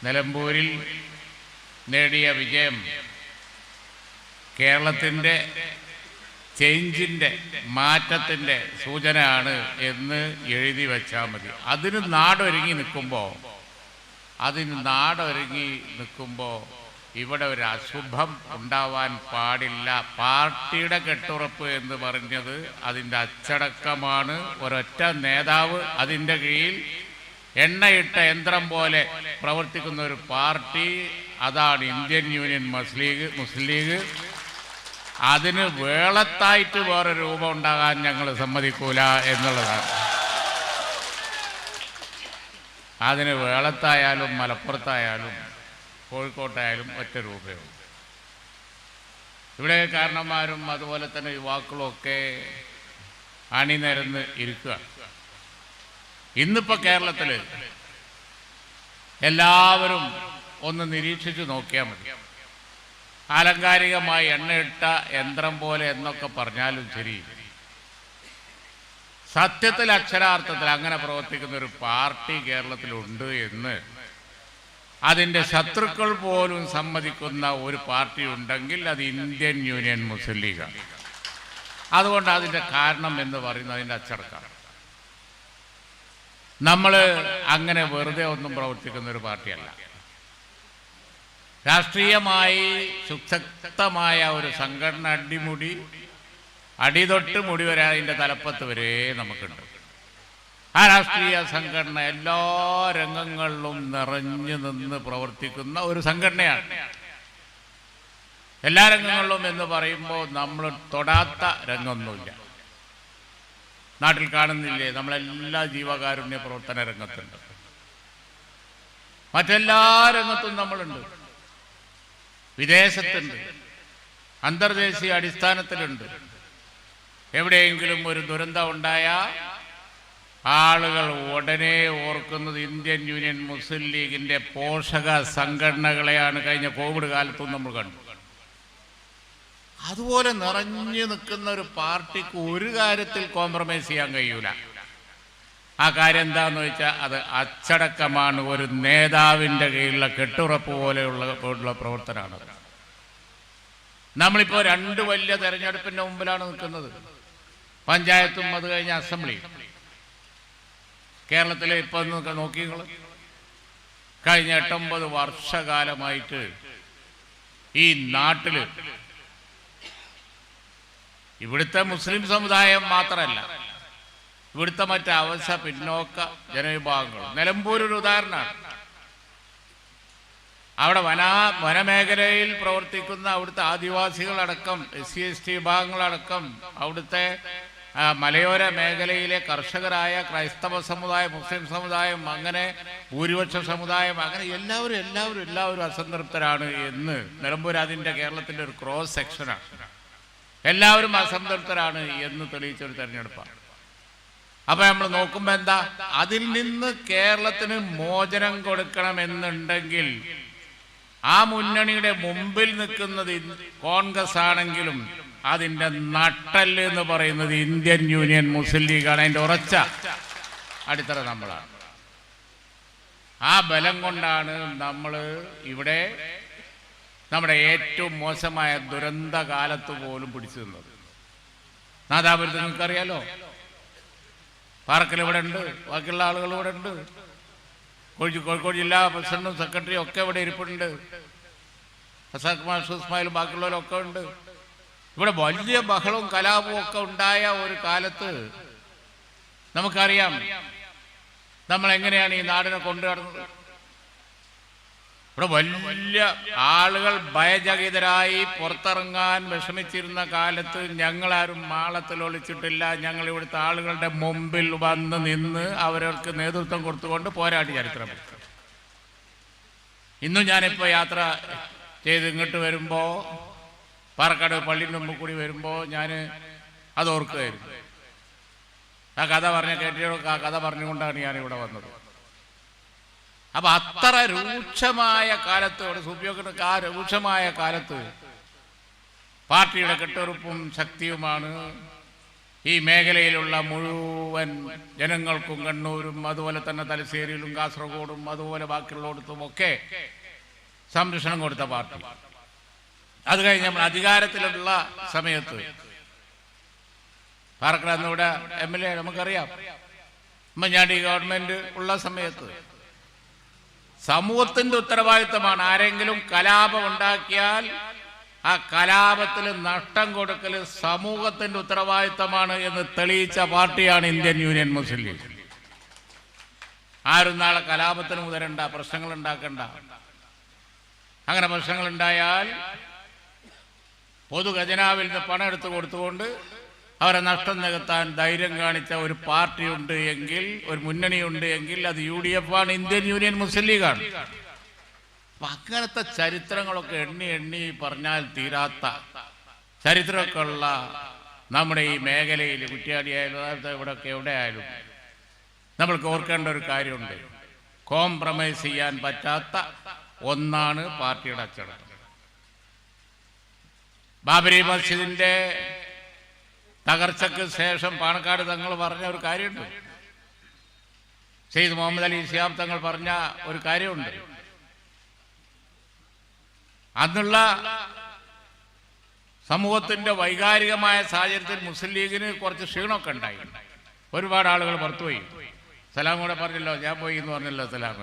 നിലമ്പൂരിൽ നേടിയ വിജയം കേരളത്തിൻ്റെ ചേഞ്ചിൻ്റെ മാറ്റത്തിൻ്റെ സൂചനയാണ് എന്ന് എഴുതി വച്ചാൽ മതി. അതിന് നാടൊരുങ്ങി നിൽക്കുമ്പോൾ ഇവിടെ ഒരു അശുഭം ഉണ്ടാവാൻ പാടില്ല. പാർട്ടിയുടെ കെട്ടുറപ്പ് എന്ന് പറഞ്ഞത് അതിൻ്റെ അച്ചടക്കമാണ്. ഒരൊറ്റ നേതാവ് അതിൻ്റെ കീഴിൽ എണ്ണയിട്ട യന്ത്രം പോലെ പ്രവർത്തിക്കുന്ന ഒരു പാർട്ടി, അതാണ് ഇന്ത്യൻ യൂണിയൻ മുസ്ലിം ലീഗ്. അതിന് വേളത്തായിട്ട് വേറെ രൂപം ഉണ്ടാകാൻ ഞങ്ങൾ സമ്മതിക്കൂല എന്നുള്ളതാണ്. അതിന് വേളത്തായാലും മലപ്പുറത്തായാലും കോഴിക്കോട്ടായാലും ഒറ്റ രൂപയും. ഇവിടെ കാരണന്മാരും അതുപോലെ തന്നെ യുവാക്കളും ഒക്കെ അണിനിരന്ന് ഇരിക്കുക. ഇന്നിപ്പോൾ കേരളത്തിൽ എല്ലാവരും ഒന്ന് നിരീക്ഷിച്ച് നോക്കിയാൽ മതി. ആലങ്കാരികമായി എണ്ണയിട്ട യന്ത്രം പോലെ എന്നൊക്കെ പറഞ്ഞാലും ശരി, സത്യത്തിൽ അക്ഷരാർത്ഥത്തിൽ അങ്ങനെ പ്രവർത്തിക്കുന്ന ഒരു പാർട്ടി കേരളത്തിലുണ്ട് എന്ന് അതിൻ്റെ ശത്രുക്കൾ പോലും സമ്മതിക്കുന്ന ഒരു പാർട്ടി ഉണ്ടെങ്കിൽ അത് ഇന്ത്യൻ യൂണിയൻ മുസ്ലിം ലീഗാണ്. അതുകൊണ്ട് അതിൻ്റെ കാരണം എന്ന് പറയുന്നത് അതിൻ്റെ അച്ചടക്കമാണ്. നമ്മൾ അങ്ങനെ വെറുതെ ഒന്നും പ്രവർത്തിക്കുന്ന ഒരു പാർട്ടിയല്ല. രാഷ്ട്രീയമായി സുശക്തമായ ഒരു സംഘടന അടിതൊട്ട് മുടി വരെ അതിൻ്റെ തലപ്പത്ത് വരെ നമുക്കുണ്ട്. ആ രാഷ്ട്രീയ സംഘടന എല്ലാ രംഗങ്ങളിലും നിറഞ്ഞു നിന്ന് പ്രവർത്തിക്കുന്ന ഒരു സംഘടനയാണ്. എല്ലാ രംഗങ്ങളിലും എന്ന് പറയുമ്പോൾ നമ്മൾ തൊടാത്ത രംഗമൊന്നുമില്ല. നാട്ടിൽ കാണുന്നില്ലേ, നമ്മളെല്ലാ ജീവകാരുണ്യ പ്രവർത്തന രംഗത്തുണ്ട്. മറ്റെല്ലാ രംഗത്തും നമ്മളുണ്ട്. വിദേശത്തുണ്ട്, അന്തർദേശീയ അടിസ്ഥാനത്തിലുണ്ട്. എവിടെയെങ്കിലും ഒരു ദുരന്തം ഉണ്ടായാൽ ആളുകൾ ഉടനെ ഓർക്കുന്നത് ഇന്ത്യൻ യൂണിയൻ മുസ്ലിം ലീഗിൻ്റെ പോഷക സംഘടനകളെയാണ്. കഴിഞ്ഞ കോവിഡ് കാലത്തും നമ്മൾ കണ്ടു. അതുപോലെ നിറഞ്ഞു നിൽക്കുന്ന ഒരു പാർട്ടിക്ക് ഒരു കാര്യത്തിൽ കോംപ്രമൈസ് ചെയ്യാൻ കഴിയൂല. ആ കാര്യം എന്താണെന്ന് വെച്ചാൽ അത് അച്ചടക്കമാണ്. ഒരു നേതാവിൻ്റെ കീഴിലുള്ള കെട്ടുറപ്പ് പോലെയുള്ള പ്രവർത്തനമാണ്. നമ്മളിപ്പോൾ രണ്ട് വലിയ തെരഞ്ഞെടുപ്പിൻ്റെ മുമ്പിലാണ് നിൽക്കുന്നത്. പഞ്ചായത്തും അത് കഴിഞ്ഞ അസംബ്ലി. കേരളത്തിലെ ഇപ്പം നോക്കി നിങ്ങൾ, കഴിഞ്ഞ 8-9 വർഷകാലമായിട്ട് ഈ നാട്ടിൽ ഇവിടുത്തെ മുസ്ലിം സമുദായം മാത്രമല്ല, ഇവിടുത്തെ മറ്റ് അവശ പിന്നോക്ക ജനവിഭാഗങ്ങൾ, നിലമ്പൂർ ഒരു ഉദാഹരണമാണ്. അവിടെ വനമേഖലയിൽ പ്രവർത്തിക്കുന്ന അവിടുത്തെ ആദിവാസികളടക്കം, SC/ST വിഭാഗങ്ങളടക്കം, അവിടുത്തെ മലയോര മേഖലയിലെ കർഷകരായ ക്രൈസ്തവ സമുദായം, മുസ്ലിം സമുദായം, അങ്ങനെ ഭൂരിപക്ഷ സമുദായം, അങ്ങനെ എല്ലാവരും അസംതൃപ്തരാണ് എന്ന് നിലമ്പൂർ അതിൻ്റെ കേരളത്തിൻ്റെ ഒരു ക്രോസ് സെക്ഷനാണ്. എല്ലാവരും അസംതൃപ്തരാണ് എന്ന് തെളിയിച്ചൊരു തെരഞ്ഞെടുപ്പാണ്. അപ്പൊ നമ്മൾ നോക്കുമ്പോൾ എന്താ, അതിൽ നിന്ന് കേരളത്തിന് മോചനം കൊടുക്കണമെന്നുണ്ടെങ്കിൽ ആ മുന്നണിയുടെ മുമ്പിൽ നിൽക്കുന്നത് കോൺഗ്രസ് ആണെങ്കിലും അതിൻ്റെ നട്ടല് എന്ന് പറയുന്നത് ഇന്ത്യൻ യൂണിയൻ മുസ്ലിം ലീഗാണ്. അതിൻ്റെ ഉറച്ച അടിത്തറ നമ്മളാണ്. ആ ബലം കൊണ്ടാണ് നമ്മൾ ഇവിടെ നമ്മുടെ ഏറ്റവും മോശമായ ദുരന്ത കാലത്ത് പോലും പിടിച്ചു നിന്നത്. നാദാപുരത്ത് നിങ്ങൾക്കറിയാലോ, പാർക്കൽ ഇവിടെ ഉണ്ട്, ബാക്കിയുള്ള ആളുകൾ ഇവിടെ ഉണ്ട്, കോഴിക്കോട് ജില്ലാ പ്രസിഡന്റും സെക്രട്ടറിയും ഒക്കെ ഇവിടെ ഇരിപ്പുണ്ട്, അസാഖ് മാഷ് ഇസ്മായിലും ബാക്കിയുള്ളവരും ഒക്കെ ഉണ്ട്. ഇവിടെ വലിയ ബഹളവും കലാപവും ഒക്കെ ഉണ്ടായ ഒരു കാലത്ത് നമുക്കറിയാം നമ്മൾ എങ്ങനെയാണ് ഈ നാടിനെ കൊണ്ടു നടന്നത്. ഇവിടെ വലിയ ആളുകൾ ഭയചകിതരായി പുറത്തിറങ്ങാൻ വിഷമിച്ചിരുന്ന കാലത്ത് ഞങ്ങളാരും മാളത്തിൽ ഒളിച്ചിട്ടില്ല. ഞങ്ങൾ ഇവിടുത്തെ ആളുകളുടെ മുമ്പിൽ വന്ന് നിന്ന് അവർക്ക് നേതൃത്വം കൊടുത്തുകൊണ്ട് പോരാടി ചരിത്രം. ഇന്നും ഞാനിപ്പോൾ യാത്ര ചെയ്ത് ഇങ്ങോട്ട് വരുമ്പോൾ, പാറക്കാട് പള്ളിൻ്റെ മുമ്പ് കൂടി വരുമ്പോൾ ഞാൻ അത് ഓർക്കുകയായിരുന്നു. ആ കഥ കേട്ടിയൊക്കെ ആ കഥ പറഞ്ഞുകൊണ്ടാണ് ഞാനിവിടെ വന്നത്. അപ്പൊ അത്ര രൂക്ഷമായ കാലത്ത്, ഇവിടെ സൂഫിയൊക്കെ ആ രൂക്ഷമായ കാലത്ത് പാർട്ടിയുടെ കെട്ടുറപ്പും ശക്തിയുമാണ് ഈ മേഖലയിലുള്ള മുഴുവൻ ജനങ്ങൾക്കും കണ്ണൂരും അതുപോലെ തന്നെ തലശ്ശേരിയിലും കാസർഗോഡും അതുപോലെ ബാക്കിയുള്ളിടത്തും ഒക്കെ സംരക്ഷണം കൊടുത്ത പാർട്ടി. അത് കഴിഞ്ഞ് നമ്മൾ അധികാരത്തിലുള്ള സമയത്ത് പാലക്കാട് ഇവിടെ MLA നമുക്കറിയാം, ഉമ്മൻചാണ്ടി ഗവൺമെന്റ് ഉള്ള സമയത്ത് സമൂഹത്തിന്റെ ഉത്തരവാദിത്തമാണ്. ആരെങ്കിലും കലാപം ഉണ്ടാക്കിയാൽ ആ കലാപത്തിൽ നഷ്ടം കൊടുക്കൽ സമൂഹത്തിന്റെ ഉത്തരവാദിത്തമാണ് എന്ന് തെളിയിച്ച പാർട്ടിയാണ് ഇന്ത്യൻ യൂണിയൻ മുസ്ലിം ലീഗ്. ആരും നാളെ കലാപത്തിന് മുതലണ്ട, പ്രശ്നങ്ങൾ ഉണ്ടാക്കണ്ട. അങ്ങനെ പ്രശ്നങ്ങൾ ഉണ്ടായാൽ പൊതു ഖജനാവിൽ നിന്ന് പണം എടുത്തു കൊടുത്തുകൊണ്ട് അവരെ നഷ്ടം നികത്താൻ ധൈര്യം കാണിച്ച ഒരു പാർട്ടിയുണ്ട് എങ്കിൽ, ഒരു മുന്നണിയുണ്ട് എങ്കിൽ അത് UDF ആണ്, ഇന്ത്യൻ യൂണിയൻ മുസ്ലിം ലീഗാണ്. അപ്പൊ അങ്ങനത്തെ ചരിത്രങ്ങളൊക്കെ എണ്ണി പറഞ്ഞാൽ തീരാത്ത ചരിത്രമൊക്കെ ഉള്ള നമ്മുടെ ഈ മേഖലയിൽ കുറ്റ്യാടിയായാലും ഇവിടെയൊക്കെ എവിടെയായാലും നമ്മൾക്ക് ഓർക്കേണ്ട ഒരു കാര്യമുണ്ട്. കോംപ്രമൈസ് ചെയ്യാൻ പറ്റാത്ത ഒന്നാണ് പാർട്ടിയുടെ അച്ചടക്കം. ബാബരി മസ്ജിദിന്റെ തകർച്ചയ്ക്ക് ശേഷം പാണക്കാട് തങ്ങൾ പറഞ്ഞ ഒരു കാര്യമുണ്ട്, സെയ്ദ് മുഹമ്മദ് അലി ശിഹാബ് തങ്ങൾ പറഞ്ഞ ഒരു കാര്യമുണ്ട്. അന്നുള്ള സമൂഹത്തിന്റെ വൈകാരികമായ സാഹചര്യത്തിൽ മുസ്ലിം ലീഗിന് കുറച്ച് ക്ഷീണമൊക്കെ ഉണ്ടായി. ഒരുപാട് ആളുകൾ പുറത്തുപോയി. സലാം കൂടെ പറഞ്ഞല്ലോ, ഞാൻ പോയി എന്ന് പറഞ്ഞല്ലോ സലാം.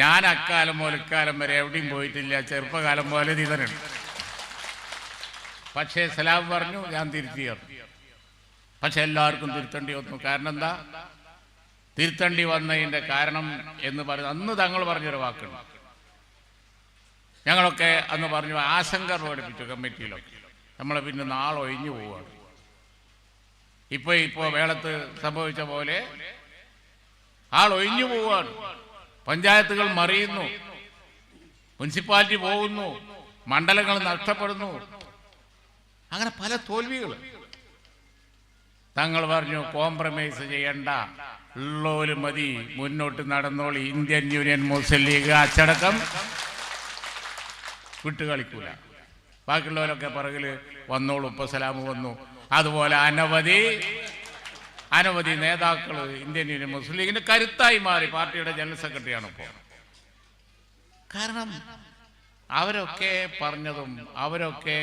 ഞാൻ അക്കാലം മുതൽ ഇക്കാലം വരെ എവിടെയും പോയിട്ടില്ല, ചെറുപ്പകാലം പോലെ ഇതനുണ്ട്. പക്ഷേ സലാം പറഞ്ഞു, ഞാൻ തിരുത്തി പറഞ്ഞു. പക്ഷെ എല്ലാവർക്കും തിരുത്തേണ്ടി വന്നു. കാരണം എന്താ തിരുത്തേണ്ടി വന്നതിൻ്റെ കാരണം എന്ന് പറയുന്നത്, അന്ന് തങ്ങൾ പറഞ്ഞൊരു വാക്കുണ്ട്. ഞങ്ങളൊക്കെ അന്ന് പറഞ്ഞു, ആശങ്ക പ്രകടിപ്പിച്ചു കമ്മിറ്റിയിലൊക്കെ, നമ്മളെ പിന്നെ നാളെ ഒഴിഞ്ഞു പോവുകയാണ്. ഇപ്പോൾ വേളത്ത് സംഭവിച്ച പോലെ ആൾ ഒഴിഞ്ഞു പോവുകയാണ്. പഞ്ചായത്തുകൾ മറിയുന്നു, മുനിസിപ്പാലിറ്റി പോകുന്നു, മണ്ഡലങ്ങൾ നഷ്ടപ്പെടുന്നു, അങ്ങനെ പല തോൽവികൾ. തങ്ങൾ പറഞ്ഞു, കോംപ്രമൈസ് ചെയ്യണ്ട, ഉള്ളോല് മതി, മുന്നോട്ട് നടന്നോളി. ഇന്ത്യൻ യൂണിയൻ മുസ്ലിം ലീഗ് അച്ചടക്കം വിട്ടുകളിക്കൂല. ബാക്കിയുള്ളവരൊക്കെ പിറകിൽ വന്നോളൂ. ഇപ്പൊ സലാം വന്നു. അതുപോലെ അനവധി നേതാക്കൾ ഇന്ത്യൻ യൂണിയൻ മുസ്ലിം ലീഗിന്റെ കരുത്തായി മാറി. പാർട്ടിയുടെ ജനറൽ സെക്രട്ടറിയാണ് ഇപ്പോൾ. കാരണം അവരൊക്കെ പറഞ്ഞതും അവരൊക്കെ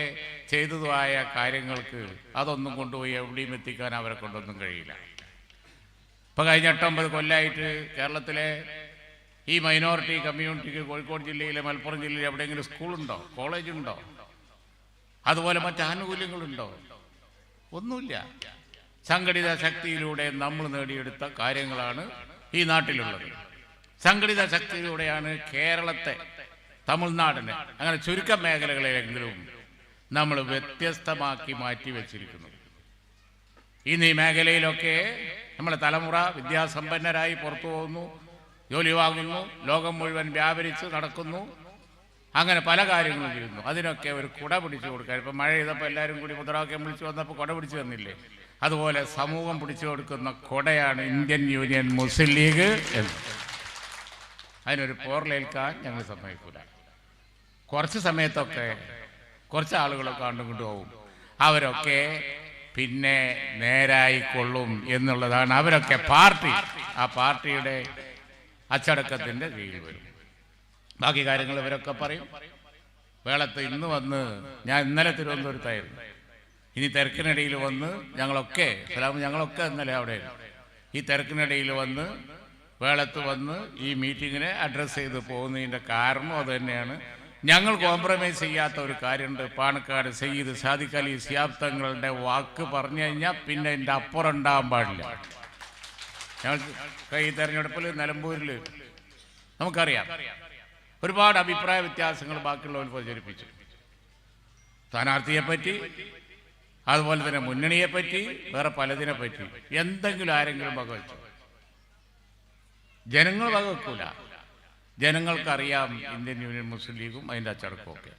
ചെയ്തതുമായ കാര്യങ്ങൾക്ക് അതൊന്നും കൊണ്ടുപോയി എവിടെയും എത്തിക്കാൻ അവരെ കൊണ്ടൊന്നും കഴിയില്ല. ഇപ്പൊ കഴിഞ്ഞ 8-9 കൊല്ലമായിട്ട് കേരളത്തിലെ ഈ മൈനോറിറ്റി കമ്മ്യൂണിറ്റിക്ക് കോഴിക്കോട് ജില്ലയിലെ മലപ്പുറം ജില്ലയിൽ എവിടെയെങ്കിലും സ്കൂളുണ്ടോ, കോളേജുണ്ടോ, അതുപോലെ മറ്റ് ആനുകൂല്യങ്ങളുണ്ടോ? ഒന്നുമില്ല. സംഘടിത ശക്തിയിലൂടെ നമ്മൾ നേടിയെടുത്ത കാര്യങ്ങളാണ് ഈ നാട്ടിലുള്ളത്. സംഘടിത ശക്തിയിലൂടെയാണ് കേരളത്തെ, തമിഴ്നാടിനെ, അങ്ങനെ ചുരുക്കം മേഖലകളിലെങ്കിലും നമ്മൾ വ്യത്യസ്തമാക്കി മാറ്റി വെച്ചിരിക്കുന്നു. ഇന്ന് ഈ മേഖലയിലൊക്കെ നമ്മുടെ തലമുറ വിദ്യാസമ്പന്നരായി പുറത്തു പോകുന്നു, ജോലി വാങ്ങുന്നു, ലോകം മുഴുവൻ വ്യാപരിച്ച് നടക്കുന്നു, അങ്ങനെ പല കാര്യങ്ങളും ചെയ്യുന്നു. അതിനൊക്കെ ഒരു കുട പിടിച്ചു കൊടുക്കാൻ, ഇപ്പം മഴ ചെയ്തപ്പോൾ എല്ലാവരും കൂടി മുദ്രാവാക്യം വിളിച്ചു വന്നപ്പോൾ കുട പിടിച്ചു തന്നില്ലേ? അതുപോലെ സമൂഹം പിടിച്ചു കൊടുക്കുന്ന കുടയാണ് ഇന്ത്യൻ യൂണിയൻ മുസ്ലിം ലീഗ് എന്ന്. അതിനൊരു പോർലേൽക്കാൻ ഞങ്ങൾ സമ്മതിക്കൂല. കുറച്ച് സമയത്തൊക്കെ കുറച്ച് ആളുകളൊക്കെ കൊണ്ടുപോകും, അവരൊക്കെ പിന്നെ നേരായിക്കൊള്ളും എന്നുള്ളതാണ്. അവരൊക്കെ ആ പാർട്ടിയുടെ അച്ചടക്കത്തിൻ്റെ കീഴിൽ വരും. ബാക്കി കാര്യങ്ങൾ ഇവരൊക്കെ പറയും. വേളത്ത് ഇന്ന് വന്ന്, ഞാൻ ഇന്നലെ തിരുവനന്തപുരത്തായിരുന്നു, ഇനി തിരക്കിനിടയിൽ വന്ന് ഞങ്ങളൊക്കെ ഇന്നലെ അവിടെ ഈ തിരക്കിനിടയിൽ വന്ന് വേളത്ത് വന്ന് ഈ മീറ്റിങ്ങിനെ അഡ്രസ്സ് ചെയ്ത് പോകുന്നതിൻ്റെ കാരണം അത് തന്നെയാണ്. ഞങ്ങൾ കോംപ്രമൈസ് ചെയ്യാത്ത ഒരു കാര്യമുണ്ട്. പാണക്കാട് സയ്യിദ് സാദിഖ് അലി ശിഹാബ് തങ്ങളുടെ വാക്ക് പറഞ്ഞു കഴിഞ്ഞാൽ പിന്നെ എൻ്റെ അപ്പുറം ഉണ്ടാകാൻ പാടില്ല. ഞങ്ങൾക്ക് ഈ തെരഞ്ഞെടുപ്പിൽ നിലമ്പൂരിൽ നമുക്കറിയാം ഒരുപാട് അഭിപ്രായ വ്യത്യാസങ്ങൾ ബാക്കിയുള്ളവർ പ്രചരിപ്പിച്ചു. സ്ഥാനാർത്ഥിയെപ്പറ്റി, അതുപോലെ തന്നെ മുന്നണിയെപ്പറ്റി, വേറെ പലതിനെ പറ്റി എന്തെങ്കിലും ആരെങ്കിലും വകവെച്ചു? ജനങ്ങൾ വകവെക്കൂല. ജനങ്ങൾക്കറിയാം ഇന്ത്യൻ യൂണിയൻ മുസ്ലിം ലീഗും അതിൻ്റെ അച്ചടക്കമൊക്കെ.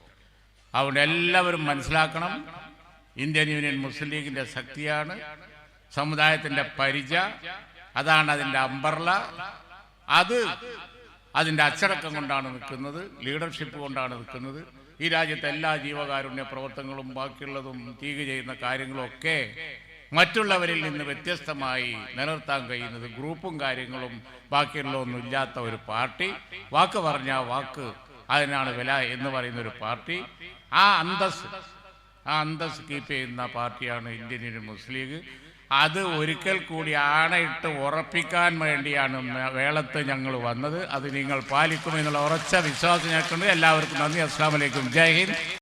അതുകൊണ്ട് എല്ലാവരും മനസ്സിലാക്കണം, ഇന്ത്യൻ യൂണിയൻ മുസ്ലിം ലീഗിൻ്റെ ശക്തിയാണ്, സമുദായത്തിൻ്റെ പരിച, അതാണ് അതിൻ്റെ അമ്പർല. അതിൻ്റെ അച്ചടക്കം കൊണ്ടാണ് നിൽക്കുന്നത്, ലീഡർഷിപ്പ് കൊണ്ടാണ് നിൽക്കുന്നത്. ഈ രാജ്യത്തെ എല്ലാ ജീവകാരുണ്യ പ്രവർത്തനങ്ങളും ബാക്കിയുള്ളതും തീക ചെയ്യുന്ന കാര്യങ്ങളും ഒക്കെ മറ്റുള്ളവരിൽ നിന്ന് വ്യത്യസ്തമായി നിലനിർത്താൻ കഴിയുന്നത് ഗ്രൂപ്പും കാര്യങ്ങളും ബാക്കിയുള്ള ഒന്നും ഇല്ലാത്ത ഒരു പാർട്ടി, വാക്ക് പറഞ്ഞാൽ വാക്ക് അതിനാണ് വില എന്ന് പറയുന്ന ഒരു പാർട്ടി, ആ അന്തസ് കീപ്പ് ചെയ്യുന്ന പാർട്ടിയാണ് ഇന്ത്യൻ യൂണിയൻ മുസ്ലിം ലീഗ്. അത് ഒരിക്കൽ കൂടി ആണയിട്ട് ഉറപ്പിക്കാൻ വേണ്ടിയാണ് വേളത്ത് ഞങ്ങൾ വന്നത്. അത് നിങ്ങൾ പാലിക്കുമെന്നുള്ള ഉറച്ച വിശ്വാസം ഞങ്ങൾക്കുണ്ട്. എല്ലാവർക്കും നന്ദി. അസ്സലാമു അലൈക്കും. ജയ് ഹിന്ദ്.